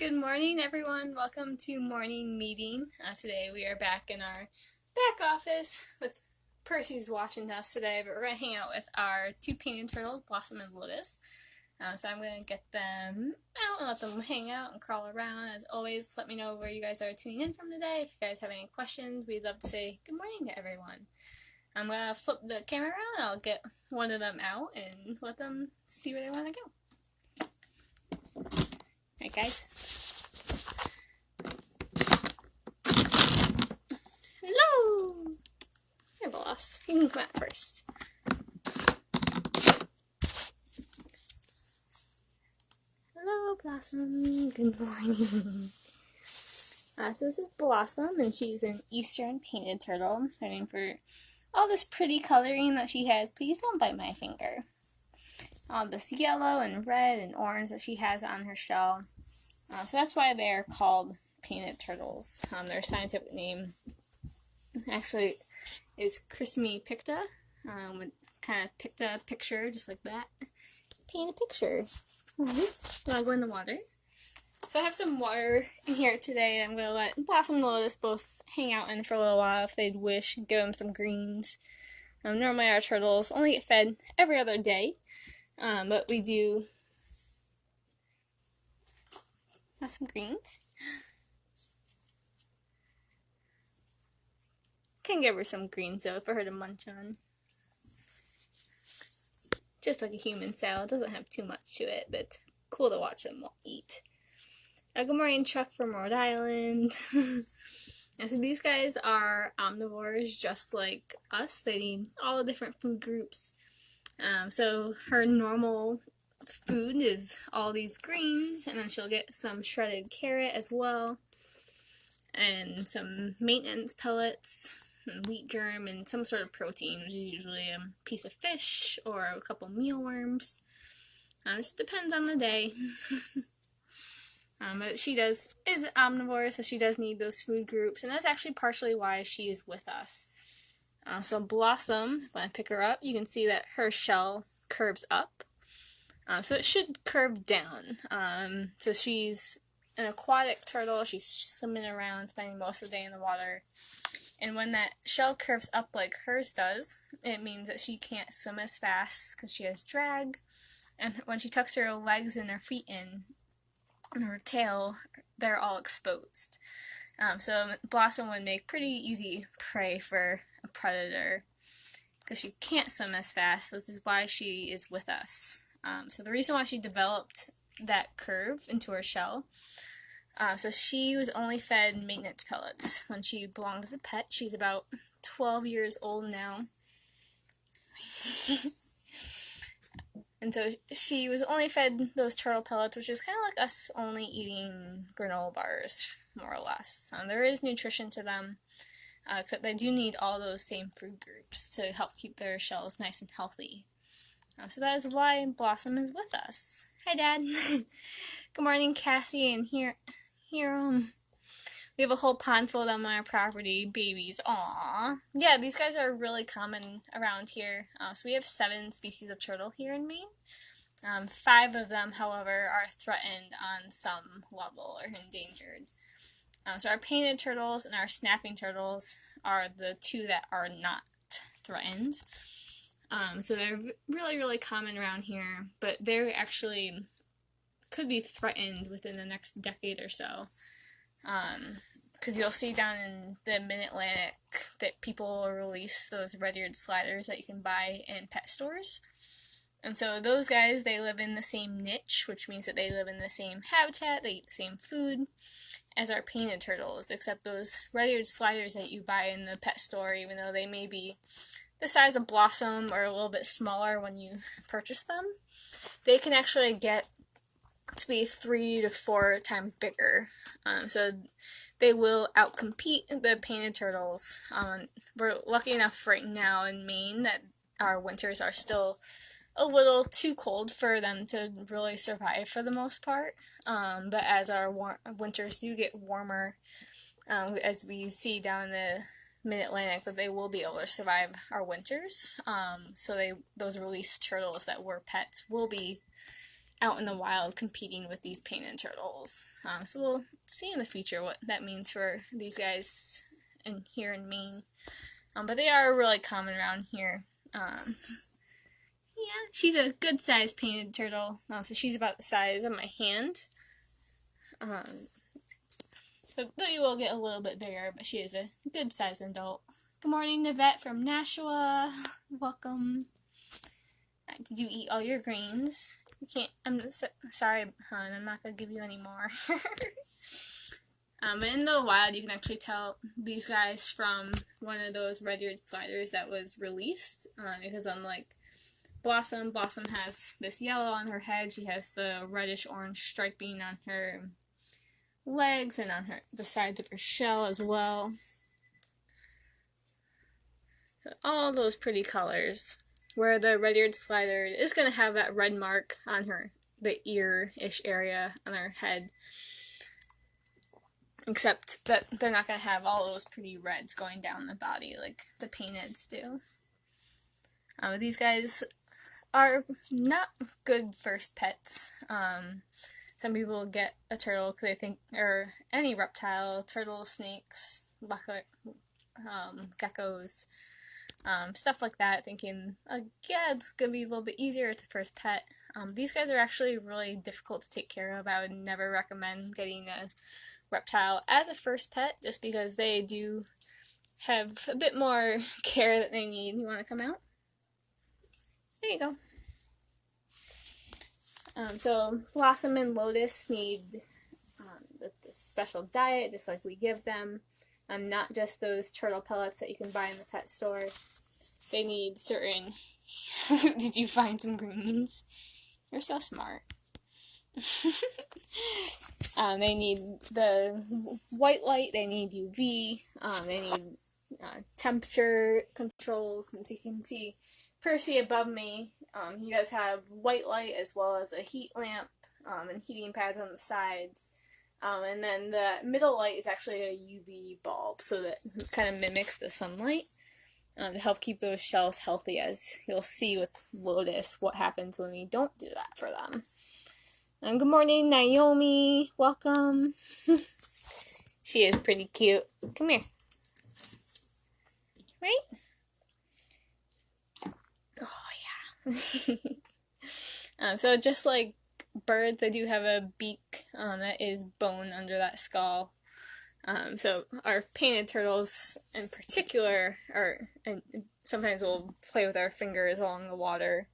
Good morning, everyone. Welcome to morning meeting. Today we are back in our back office with Percy's watching us today, but we're going to hang out with our two painted turtles, Blossom and Lotus. So I'm going to get them out and let them hang out and crawl around. As always, let me know where you guys are tuning in from today. If you guys have any questions, we'd love to say good morning to everyone. I'm going to flip the camera around and I'll get one of them out and let them see where they want to go. Alright, guys. Hello! Here, boss. You can come out first. Hello, Blossom. Good morning. So this is Blossom, and she's an Eastern painted turtle. Waiting for all this pretty coloring that she has. Please don't bite my finger. All this yellow and red and orange that she has on her shell. So that's why they're called painted turtles. Their scientific name actually is Chrysmi picta. Would kind of picked a picture just like that. Paint a picture. Alright, so I'll go in the water. So I have some water in here today. I'm going to let Blossom and Lotus both hang out in for a little while if they'd wish. Give them some greens. Normally our turtles only get fed every other day. But we do have some greens. Can give her some greens though for her to munch on. Just like a human salad, doesn't have too much to it, but cool to watch them eat. Good morning, Chuck from Rhode Island. And so these guys are omnivores just like us. They need all the different food groups. So her normal food is all these greens, and then she'll get some shredded carrot as well, and some maintenance pellets, and wheat germ, and some sort of protein, which is usually a piece of fish or a couple mealworms. It just depends on the day. But she is omnivore, so she does need those food groups, and that's actually partially why she is with us. So Blossom, if I pick her up, you can see that her shell curves up. So it should curve down. So she's an aquatic turtle. She's swimming around, spending most of the day in the water. And when that shell curves up like hers does, it means that she can't swim as fast because she has drag. And when she tucks her legs and her feet in, and her tail, they're all exposed. So Blossom would make pretty easy prey for a predator because she can't swim as fast, which is why she is with us. So the reason why she developed that curve into her shell, so she was only fed maintenance pellets when she belonged as a pet. She's about 12 years old now. And so she was only fed those turtle pellets, which is kind of like us only eating granola bars, more or less. There is nutrition to them, except they do need all those same food groups to help keep their shells nice and healthy. So that is why Blossom is with us. Hi, Dad. Good morning, Cassie, and here, we have a whole pond full on our property, babies. Aww. Yeah, these guys are really common around here. So we have 7 species of turtle here in Maine. 5 of them, however, are threatened on some level or endangered. So our painted turtles and our snapping turtles are the 2 that are not threatened. So they're really, really common around here, but they're actually could be threatened within the next decade or so. Because you'll see down in the Mid-Atlantic that people release those red-eared sliders that you can buy in pet stores. And so those guys, they live in the same niche, which means that they live in the same habitat, they eat the same food as our painted turtles, except those red-eared sliders that you buy in the pet store, even though they may be the size of Blossom or a little bit smaller when you purchase them, they can actually get to be 3 to 4 times bigger. So they will outcompete the painted turtles. We're lucky enough right now in Maine that our winters are still a little too cold for them to really survive for the most part. But as our winters do get warmer, as we see down in the Mid-Atlantic, that they will be able to survive our winters. So those released turtles that were pets will be out in the wild competing with these painted turtles. So we'll see in the future what that means for these guys here in Maine. But they are really common around here. Yeah, she's a good sized painted turtle. So she's about the size of my hand. So they will get a little bit bigger, but she is a good sized adult. Good morning, Nivette from Nashua. Welcome. Did you eat all your grains? You can't. Sorry, hon. I'm not gonna give you any more. In the wild, you can actually tell these guys from one of those red-eared sliders that was released. Because unlike Blossom, Blossom has this yellow on her head. She has the reddish-orange striping on her legs and on the sides of her shell as well. So all those pretty colors. Where the red-eared slider is going to have that red mark on the ear-ish area on her head. Except that they're not going to have all those pretty reds going down the body like the painteds do. These guys are not good first pets. Some people get a turtle because they think, or any reptile, turtles, snakes, geckos, stuff like that, thinking, yeah, it's going to be a little bit easier at the first pet. These guys are actually really difficult to take care of. I would never recommend getting a reptile as a first pet, just because they do have a bit more care that they need. You want to come out? There you go. So Blossom and Lotus need the special diet, just like we give them. Not just those turtle pellets that you can buy in the pet store. They need certain... Did you find some greens? You're so smart. They need the white light, they need UV, they need temperature controls, and so you can see Percy above me. He does have white light as well as a heat lamp and heating pads on the sides. And then the middle light is actually a UV bulb, so that it kind of mimics the sunlight to help keep those shells healthy, as you'll see with Lotus what happens when we don't do that for them. And good morning, Naomi. Welcome. She is pretty cute. Come here. Right? Oh, yeah. So just like birds, they do have a beak that is bone under that skull. So our painted turtles in particular and sometimes we'll play with our fingers along the water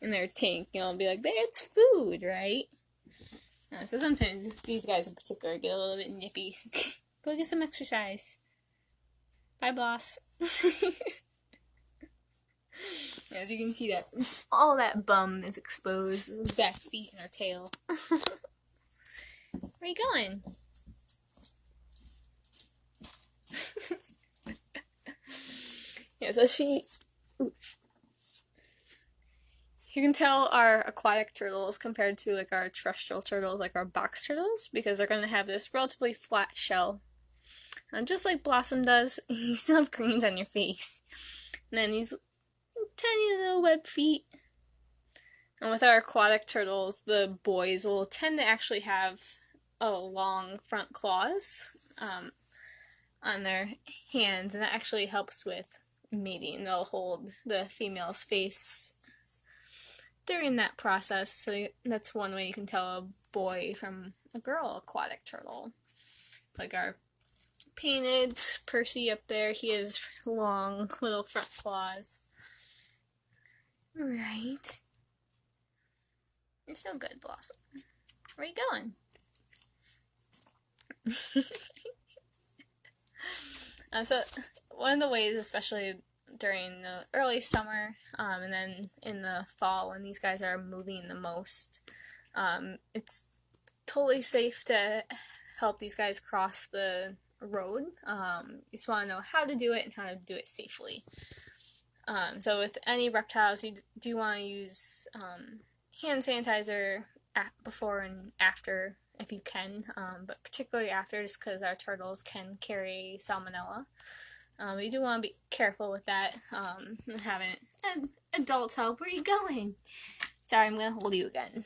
in their tank, and be like, it's food, right? So sometimes these guys in particular get a little bit nippy. Go get some exercise. Bye, boss. As you can see, that all that bum is exposed, back feet and our tail. Where are you going? Yeah, so you can tell our aquatic turtles compared to like our terrestrial turtles, like our box turtles, because they're going to have this relatively flat shell. Just like Blossom does, you still have greens on your face. And then these tiny little web feet. And with our aquatic turtles, the boys will tend to actually have long front claws on their hands, and that actually helps with mating. They'll hold the female's face during that process, so that's one way you can tell a boy from a girl aquatic turtle. Like our painted Percy up there, he has long little front claws. Right. You're so good, Blossom. Where are you going? So one of the ways, especially during the early summer, and then in the fall when these guys are moving the most, it's totally safe to help these guys cross the road. You just want to know how to do it and how to do it safely. So with any reptiles, you do want to use hand sanitizer before and after if you can, but particularly after, just because our turtles can carry salmonella. You do want to be careful with that, and having adults help. Where are you going? Sorry, I'm going to hold you again.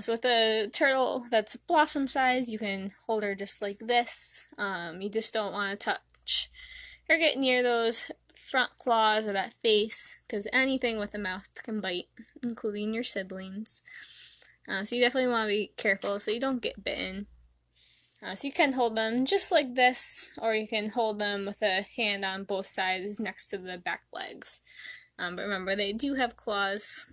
So with a turtle that's Blossom size, you can hold her just like this. You just don't want to touch or get near those front claws or that face, because anything with a mouth can bite, including your siblings. So you definitely want to be careful so you don't get bitten. So you can hold them just like this, or you can hold them with a hand on both sides next to the back legs. But remember, they do have claws.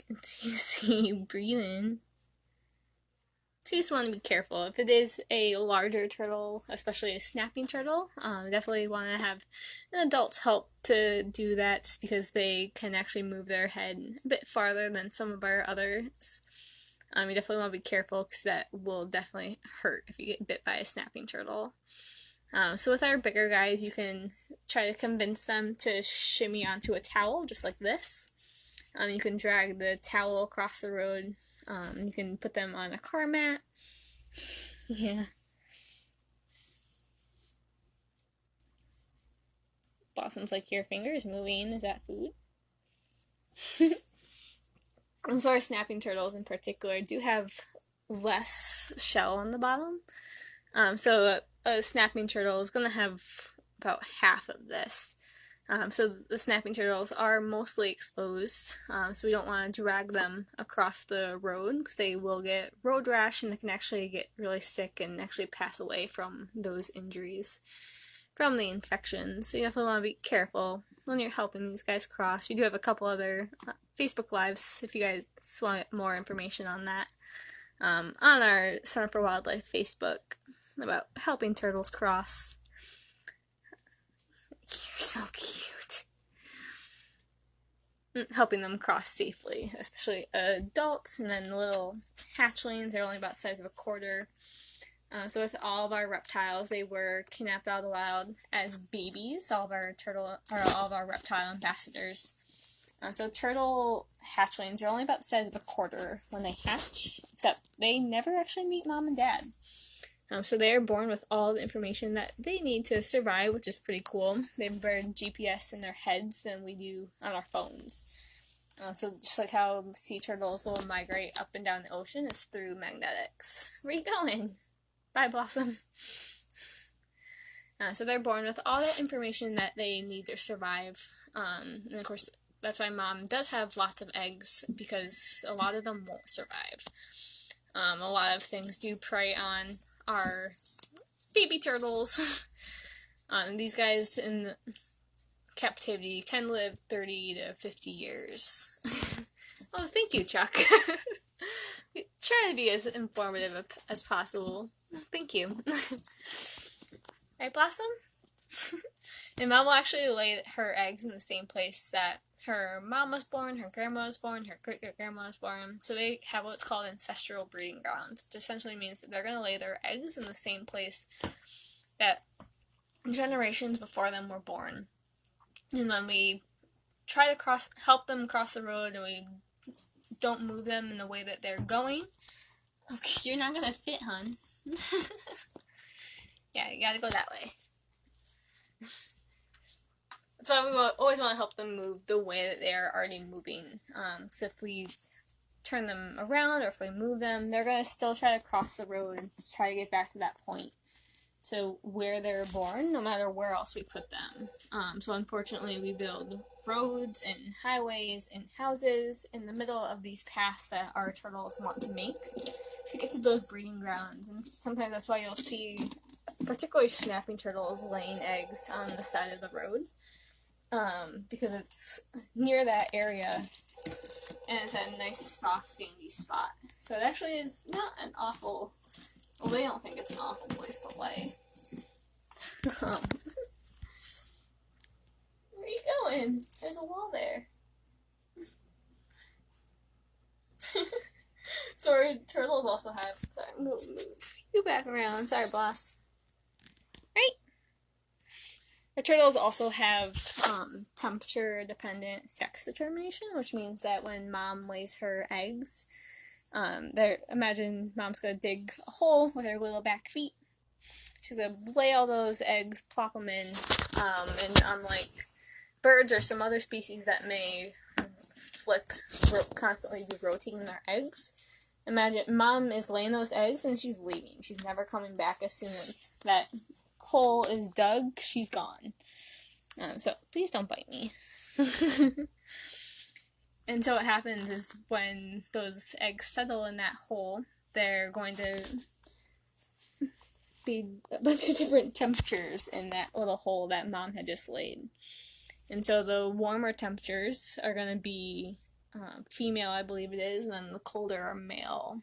You see you breathing. So you just want to be careful. If it is a larger turtle, especially a snapping turtle, definitely want to have an adult's help to do that, just because they can actually move their head a bit farther than some of our others. You definitely want to be careful, because that will definitely hurt if you get bit by a snapping turtle. So with our bigger guys, you can try to convince them to shimmy onto a towel, just like this. You can drag the towel across the road. You can put them on a car mat. Yeah. Blossom's like, your finger is moving. Is that food? And so our snapping turtles in particular do have less shell on the bottom. So a snapping turtle is going to have about half of this. So the snapping turtles are mostly exposed, so we don't want to drag them across the road, because they will get road rash and they can actually get really sick and actually pass away from those injuries from the infections. So you definitely want to be careful when you're helping these guys cross. We do have a couple other Facebook Lives if you guys want more information on that, on our Center for Wildlife Facebook, about helping turtles cross. You're so cute. Helping them cross safely, especially adults, and then little hatchlings. They're only about the size of a quarter. So with all of our reptiles, they were kidnapped out of the wild as babies. All of our reptile ambassadors. So turtle hatchlings are only about the size of a quarter when they hatch, except they never actually meet mom and dad. So they are born with all the information that they need to survive, which is pretty cool. They have better GPS in their heads than we do on our phones. So just like how sea turtles will migrate up and down the ocean, it's through magnetics. Where are you going? Bye, Blossom. So they're born with all the information that they need to survive. And of course, that's why mom does have lots of eggs, because a lot of them won't survive. A lot of things do prey on our baby turtles. These guys in captivity can live 30 to 50 years. Oh, thank you, Chuck. Try to be as informative as possible. Thank you. Right, Blossom? And mom will actually lay her eggs in the same place that her mom was born, her grandma was born, her great-great-grandma was born. So they have what's called ancestral breeding grounds, which essentially means that they're going to lay their eggs in the same place that generations before them were born. And when we try to help them cross the road, and we don't move them in the way that they're going. Okay, you're not going to fit, hon. Yeah, you gotta go that way. So we always want to help them move the way that they are already moving. So if we turn them around, or if we move them, they're going to still try to cross the road and try to get back to that point, to where they're born, no matter where else we put them. So unfortunately, we build roads and highways and houses in the middle of these paths that our turtles want to make to get to those breeding grounds. And sometimes that's why you'll see particularly snapping turtles laying eggs on the side of the road, because it's near that area and it's a nice soft sandy spot. So it actually is not an awful, well, they don't think it's an awful place to lay. Where are you going? There's a wall there. So our turtles also have, sorry, move you back around, sorry, boss. Right? Our turtles also have temperature-dependent sex determination, which means that when mom lays her eggs, imagine mom's gonna dig a hole with her little back feet. She's gonna lay all those eggs, plop them in, and unlike birds or some other species that may constantly be rotating their eggs. Imagine mom is laying those eggs and she's leaving. She's never coming back. As soon as that hole is dug, she's gone. So please don't bite me. And so what happens is when those eggs settle in that hole, they're going to be a bunch of different temperatures in that little hole that mom had just laid. And so the warmer temperatures are going to be female, I believe it is, and then the colder are male.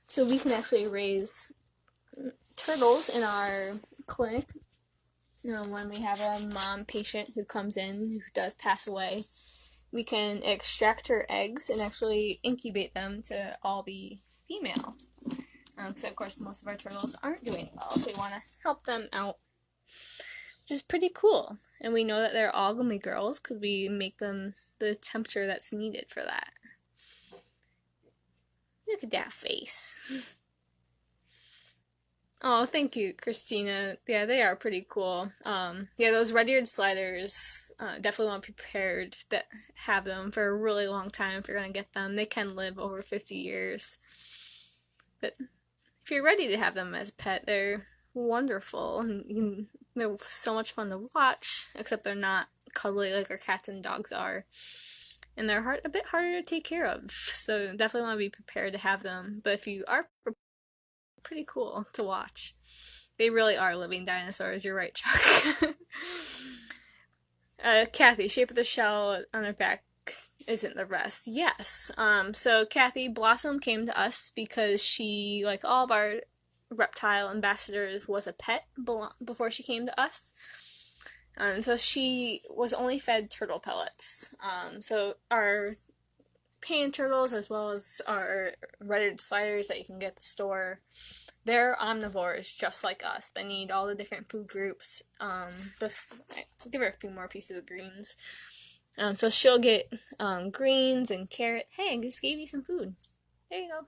So we can actually raise turtles in our clinic. When we have a mom patient who comes in who does pass away, we can extract her eggs and actually incubate them to all be female. Because of course most of our turtles aren't doing well, so we want to help them out, which is pretty cool. And we know that they're all going to be girls because we make them the temperature that's needed for that. Look at that face. Oh, thank you, Christina. Yeah, they are pretty cool. Those red-eared sliders, definitely want to be prepared to have them for a really long time if you're going to get them. They can live over 50 years. But if you're ready to have them as a pet, they're wonderful. And they're so much fun to watch, except they're not cuddly like our cats and dogs are. And they're a bit harder to take care of, so definitely want to be prepared to have them. But if you are pretty cool to watch. They really are living dinosaurs. You're right, Chuck. Kathy, shape of the shell on her back isn't the rest. Yes. So Kathy Blossom came to us because she, like all of our reptile ambassadors, was a pet before she came to us. So she was only fed turtle pellets. So our painted turtles, as well as our red-eared sliders that you can get at the store, they're omnivores just like us. They need all the different food groups. Give her a few more pieces of greens. So she'll get greens and carrot. Hey, I just gave you some food. There you go.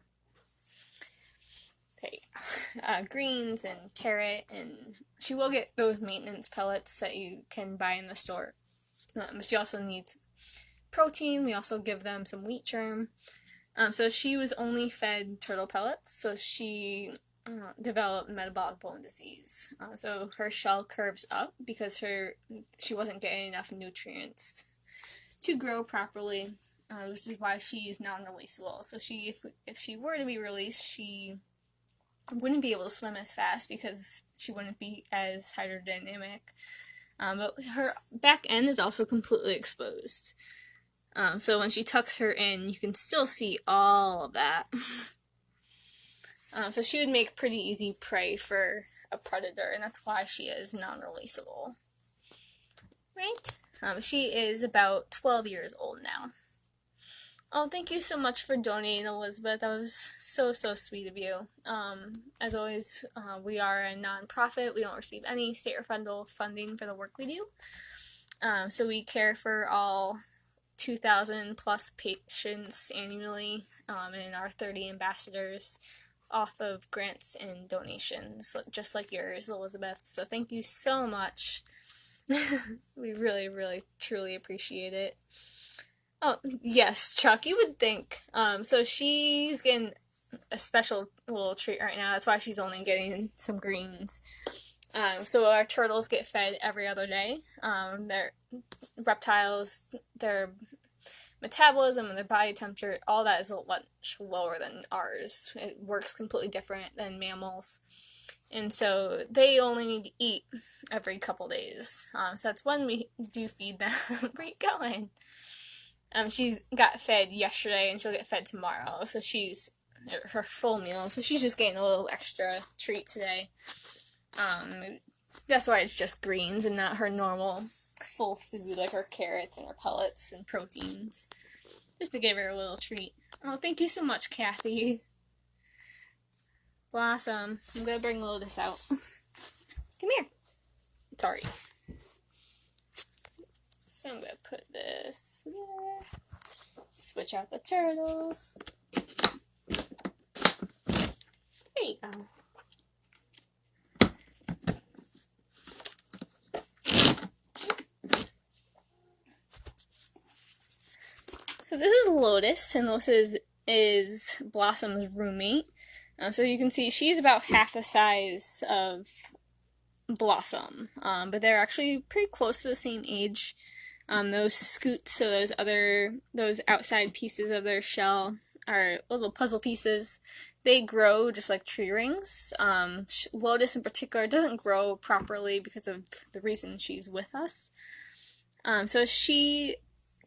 Greens and carrot, and she will get those maintenance pellets that you can buy in the store. She also needs protein. We also give them some wheat germ. So she was only fed turtle pellets, so she developed metabolic bone disease. So her shell curves up because she wasn't getting enough nutrients to grow properly, which is why she is non-releasable. So if she were to be released, she wouldn't be able to swim as fast because she wouldn't be as hydrodynamic. But her back end is also completely exposed. So when she tucks her in, you can still see all of that. So she would make pretty easy prey for a predator, and that's why she is non-releasable. Right? She is about 12 years old now. Oh, thank you so much for donating, Elizabeth. That was so sweet of you. As always, we are a non-profit. We don't receive any state or federal funding for the work we do. So we care for all 2,000 plus patients annually, and our 30 ambassadors off of grants and donations, just like yours, Elizabeth. So thank you so much. We really truly appreciate it. Oh, yes, Chuck, you would think. So she's getting a special little treat right now. That's why she's only getting some greens. So our turtles get fed every other day. Their reptiles, their metabolism and their body temperature, all that is much lower than ours. It works completely different than mammals. And so they only need to eat every couple days. So that's when we do feed them. Where you going? She got fed yesterday and she'll get fed tomorrow. So she's her full meal. So she's just getting a little extra treat today. That's why it's just greens and not her normal full food like her carrots and her pellets and proteins. Just to give her a little treat. Oh, thank you so much, Kathy. Blossom. I'm gonna bring Lotus out. Come here. Sorry. So I'm gonna put this there. Switch out the turtles. There you go. So this is Lotus, and Lotus is Blossom's roommate. So you can see she's about half the size of Blossom, but they're actually pretty close to the same age. Those scoots, so those outside pieces of their shell are little puzzle pieces. They grow just like tree rings. Lotus in particular doesn't grow properly because of the reason she's with us. So she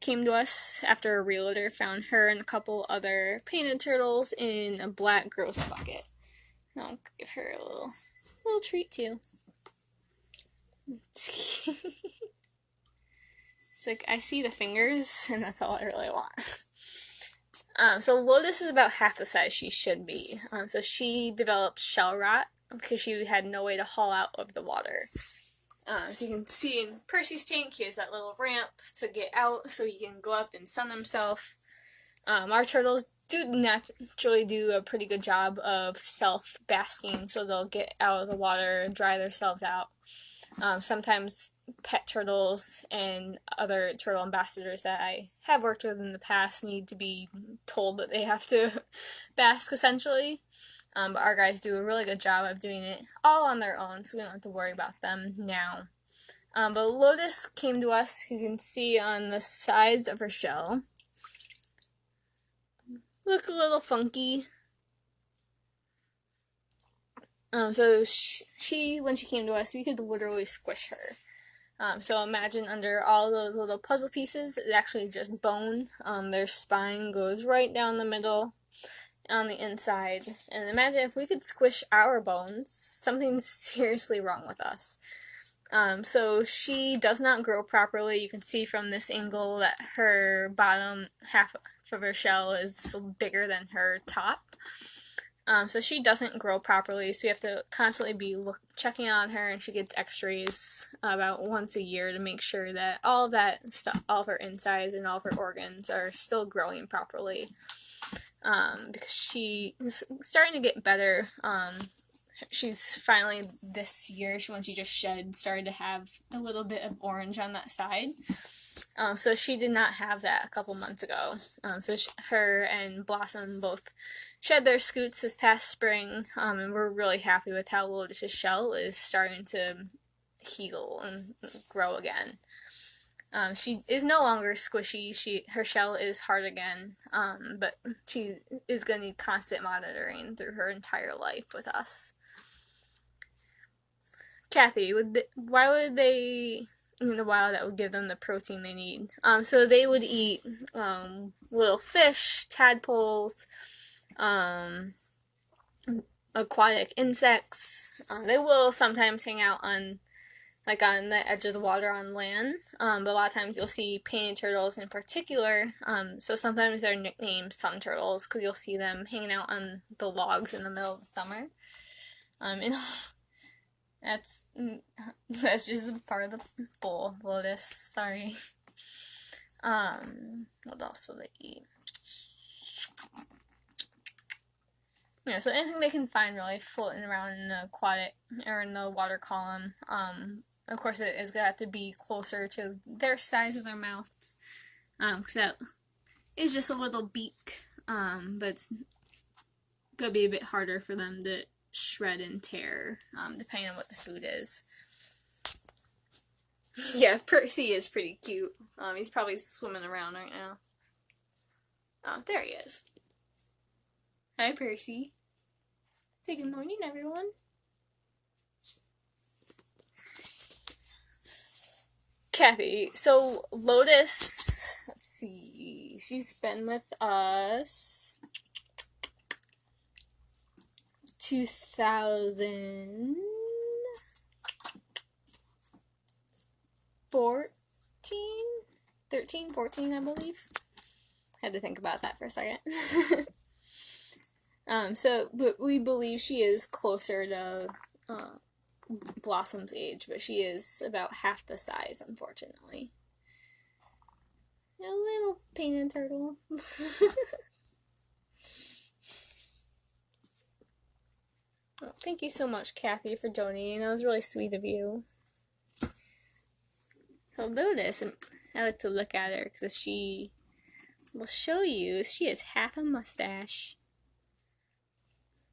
came to us after a realtor found her and a couple other painted turtles in a black gross bucket. I'll give her a little treat too. It's like, I see the fingers, and that's all I really want. So Lotus is about half the size she should be. So she developed shell rot because she had no way to haul out of the water. So you can see in Percy's tank, he has that little ramp to get out so he can go up and sun himself. Our turtles do naturally do a pretty good job of self-basking, so they'll get out of the water and dry themselves out. Sometimes pet turtles and other turtle ambassadors that I have worked with in the past need to be told that they have to bask, essentially. But our guys do a really good job of doing it all on their own, so we don't have to worry about them now. But Lotus came to us, you can see on the sides of her shell. Look a little funky. So she, when she came to us, we could literally squish her. So imagine under all those little puzzle pieces, it's actually just bone. Their spine goes right down the middle on the inside. And imagine if we could squish our bones, something's seriously wrong with us. So she does not grow properly. You can see from this angle that her bottom half of her shell is bigger than her top. So she doesn't grow properly, so we have to constantly be checking on her, and she gets x-rays about once a year to make sure that all of that stuff, all of her insides and all of her organs are still growing properly. Because she is starting to get better. She's finally, this year, when she just shed, started to have a little bit of orange on that side. So she did not have that a couple months ago. So her and Blossom both shed their scoots this past spring, and we're really happy with how Lotus's shell is starting to heal and grow again. She is no longer squishy. Her shell is hard again, but she is going to need constant monitoring through her entire life with us. Kathy, why would they in the wild that would give them the protein they need? So they would eat little fish, tadpoles, aquatic insects. They will sometimes hang out on the edge of the water on land, but a lot of times you'll see painted turtles in particular, so sometimes they're nicknamed sun turtles because you'll see them hanging out on the logs in the middle of the summer. And that's just part of the bowl, Lotus, sorry. What else will they eat? Yeah, so anything they can find really floating around in the aquatic or in the water column. Of course, it is going to have to be closer to their size of their mouths, because that is just a little beak, but it's going to be a bit harder for them to shred and tear, depending on what the food is. Yeah, Percy is pretty cute. He's probably swimming around right now. Oh, there he is. Hi, Percy. Say good morning, everyone. Kathy, so Lotus, let's see, she's been with us 2014, 13, 14, I believe. Had to think about that for a second. But we believe she is closer to Blossom's age, but she is about half the size, unfortunately. A little painted turtle. Well, thank you so much, Kathy, for donating. That was really sweet of you. So Lotus, I like to look at her because if she will show you she has half a mustache.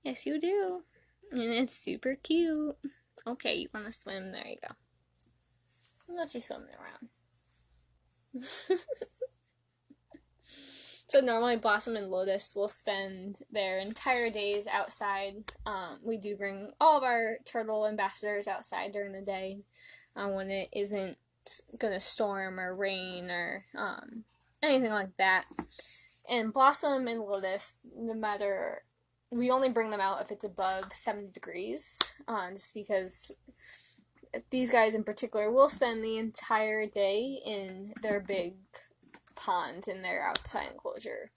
Yes, you do. And it's super cute. Okay, you want to swim? There you go. I'll let you swim around. So normally Blossom and Lotus will spend their entire days outside. We do bring all of our turtle ambassadors outside during the day when it isn't gonna storm or rain or anything like that. And Blossom and Lotus, we only bring them out if it's above 70 degrees, just because these guys in particular will spend the entire day in their big pond in their outside enclosure.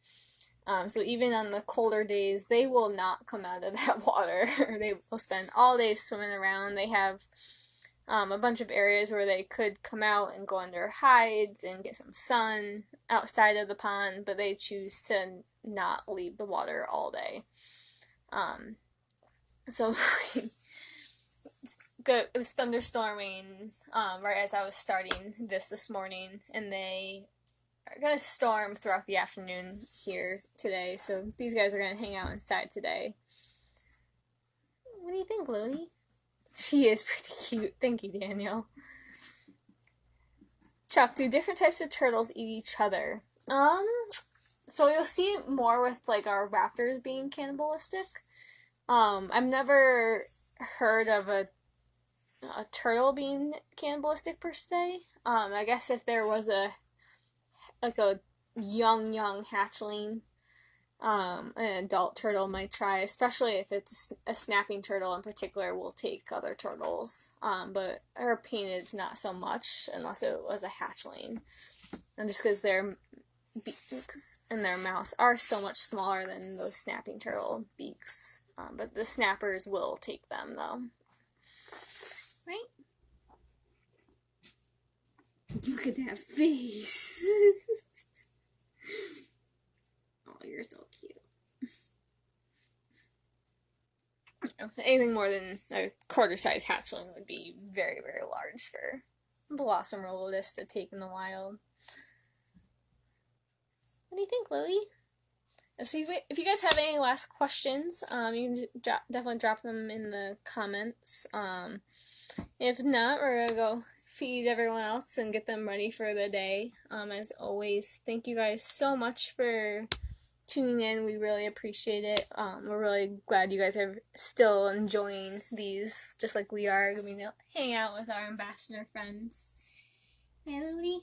So even on the colder days, they will not come out of that water. They will spend all day swimming around. They have a bunch of areas where they could come out and go under hides and get some sun outside of the pond, but they choose to not leave the water all day. So it was thunderstorming right as I was starting this morning, and they are going to storm throughout the afternoon here today, so these guys are going to hang out inside today. What do you think, Lily? She is pretty cute. Thank you, Daniel. Chuck, do different types of turtles eat each other? So you'll see it more with, like, our raptors being cannibalistic. I've never heard of a turtle being cannibalistic per se. I guess if there was a young hatchling, an adult turtle might try, especially if it's a snapping turtle in particular, will take other turtles. But her painted's not so much unless it was a hatchling. And just because their beaks and their mouths are so much smaller than those snapping turtle beaks. But the snappers will take them, though. Right? Look at that face. Oh, you're so cute. Anything more than a quarter-size hatchling would be very, very large for Blossom or Lotus to take in the wild. What do you think, Lily? So if you guys have any last questions, you can definitely drop them in the comments. If not, we're going to go feed everyone else and get them ready for the day. As always, thank you guys so much for tuning in. We really appreciate it. We're really glad you guys are still enjoying these, just like we are. Going to hang out with our ambassador friends. Hey, Lily.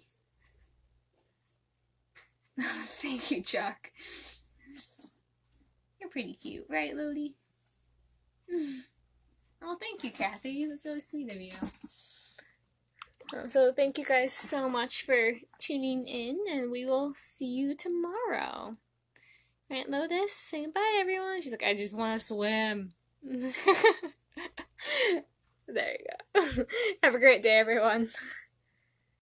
Thank you, Chuck. You're pretty cute, right, Lily? Oh, thank you, Kathy. That's really sweet of you. So thank you guys so much for tuning in, and we will see you tomorrow. Right, Lotus? Say bye, everyone. She's like, I just want to swim. There you go. Have a great day, everyone.